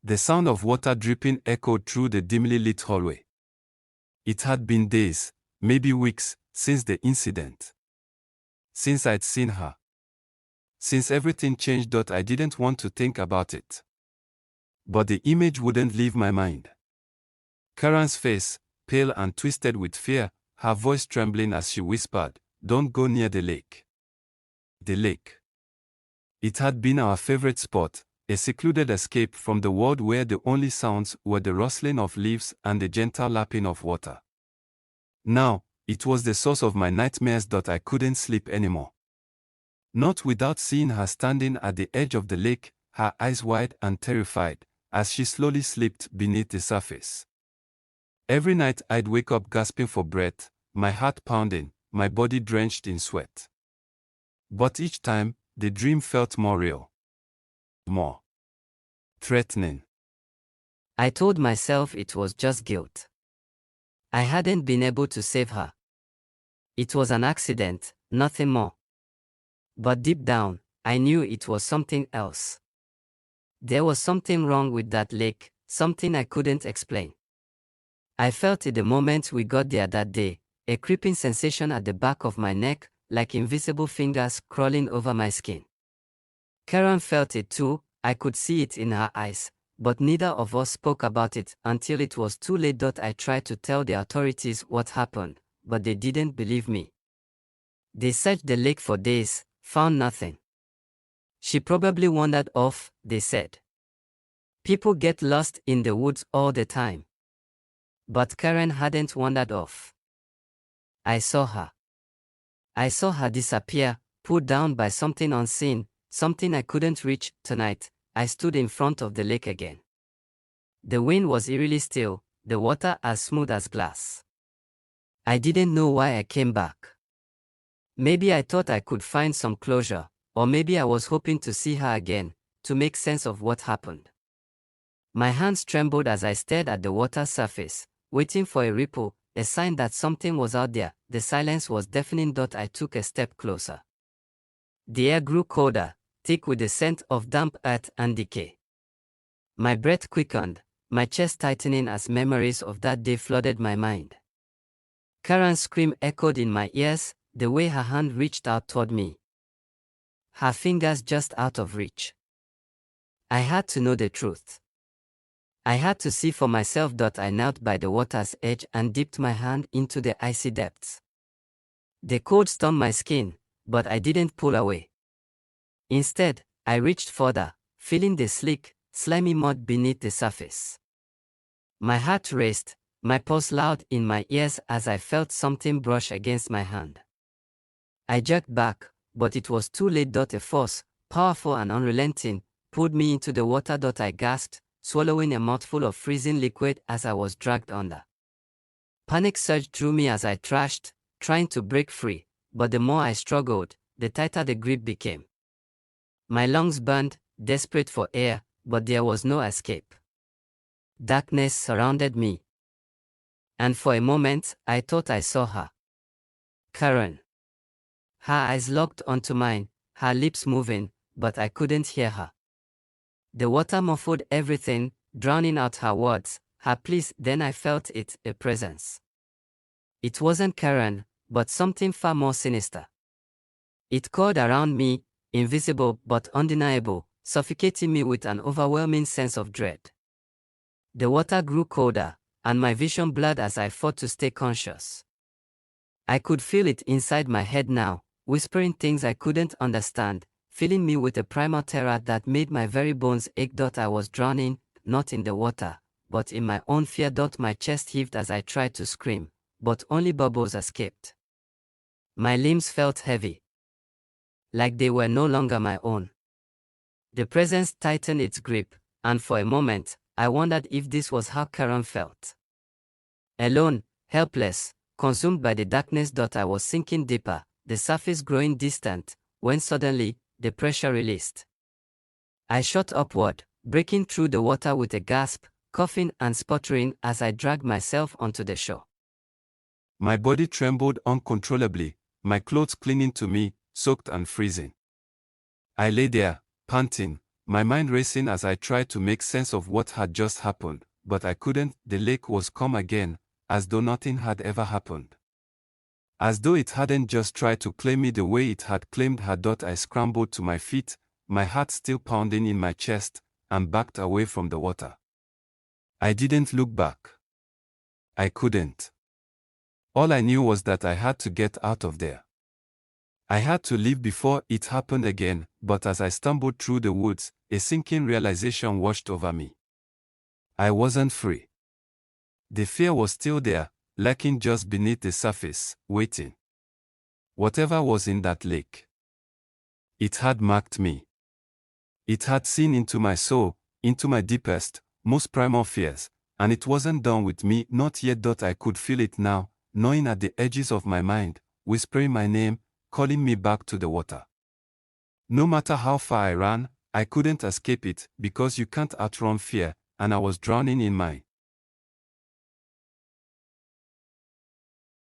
The sound of water dripping echoed through the dimly lit hallway. It had been days, maybe weeks, since the incident. Since I'd seen her. Since everything changed. I didn't want to think about it. But the image wouldn't leave my mind. Karen's face, pale and twisted with fear, her voice trembling as she whispered, "Don't go near the lake." The lake. It had been our favorite spot, a secluded escape from the world where the only sounds were the rustling of leaves and the gentle lapping of water. Now, it was the source of my nightmares. I couldn't sleep anymore. Not without seeing her standing at the edge of the lake, her eyes wide and terrified, as she slowly slipped beneath the surface. Every night I'd wake up gasping for breath, my heart pounding, my body drenched in sweat. But each time, the dream felt more real. More threatening. I told myself it was just guilt. I hadn't been able to save her. It was an accident, nothing more. But deep down, I knew it was something else. There was something wrong with that lake, something I couldn't explain. I felt it the moment we got there that day, a creeping sensation at the back of my neck, like invisible fingers crawling over my skin. Karen felt it too, I could see it in her eyes, but neither of us spoke about it until it was too late. I tried to tell the authorities what happened, but they didn't believe me. They searched the lake for days, found nothing. She probably wandered off, they said. People get lost in the woods all the time. But Karen hadn't wandered off. I saw her. I saw her disappear, pulled down by something unseen, something I couldn't reach. Tonight, I stood in front of the lake again. The wind was eerily still, the water as smooth as glass. I didn't know why I came back. Maybe I thought I could find some closure, or maybe I was hoping to see her again, to make sense of what happened. My hands trembled as I stared at the water surface, waiting for a ripple, a sign that something was out there. The silence was deafening. I took a step closer. The air grew colder, thick with the scent of damp earth and decay. My breath quickened, my chest tightening as memories of that day flooded my mind. Karen's scream echoed in my ears, the way her hand reached out toward me. Her fingers just out of reach. I had to know the truth. I had to see for myself. I knelt by the water's edge and dipped my hand into the icy depths. The cold stung my skin, but I didn't pull away. Instead, I reached further, feeling the slick, slimy mud beneath the surface. My heart raced, my pulse loud in my ears as I felt something brush against my hand. I jerked back, but it was too late. A force, powerful and unrelenting, pulled me into the water. I gasped, swallowing a mouthful of freezing liquid as I was dragged under. Panic surged through me as I thrashed, trying to break free, but the more I struggled, the tighter the grip became. My lungs burned, desperate for air, but there was no escape. Darkness surrounded me. And for a moment, I thought I saw her. Karen. Her eyes locked onto mine, her lips moving, but I couldn't hear her. The water muffled everything, drowning out her words, her pleas. Then I felt it, a presence. It wasn't Karen, but something far more sinister. It crawled around me, invisible but undeniable, suffocating me with an overwhelming sense of dread. The water grew colder, and my vision blurred as I fought to stay conscious. I could feel it inside my head now, whispering things I couldn't understand, filling me with a primal terror that made my very bones ache. I was drowning, not in the water, but in my own fear. My chest heaved as I tried to scream, but only bubbles escaped. My limbs felt heavy, like they were no longer my own. The presence tightened its grip, and for a moment, I wondered if this was how Karen felt. Alone, helpless, consumed by the darkness. I was sinking deeper, the surface growing distant, when suddenly, the pressure released. I shot upward, breaking through the water with a gasp, coughing and sputtering as I dragged myself onto the shore. My body trembled uncontrollably, my clothes clinging to me, soaked and freezing. I lay there, panting, my mind racing as I tried to make sense of what had just happened, but I couldn't. The lake was calm again, as though nothing had ever happened. As though it hadn't just tried to claim me the way it had claimed her. I scrambled to my feet, my heart still pounding in my chest, and backed away from the water. I didn't look back. I couldn't. All I knew was that I had to get out of there. I had to leave before it happened again, but as I stumbled through the woods, a sinking realization washed over me. I wasn't free. The fear was still there, lurking just beneath the surface, waiting. Whatever was in that lake, it had marked me. It had seen into my soul, into my deepest, most primal fears, and it wasn't done with me, not yet. I could feel it now, gnawing at the edges of my mind, whispering my name, calling me back to the water. No matter how far I ran, I couldn't escape it, because you can't outrun fear, and I was drowning in mine.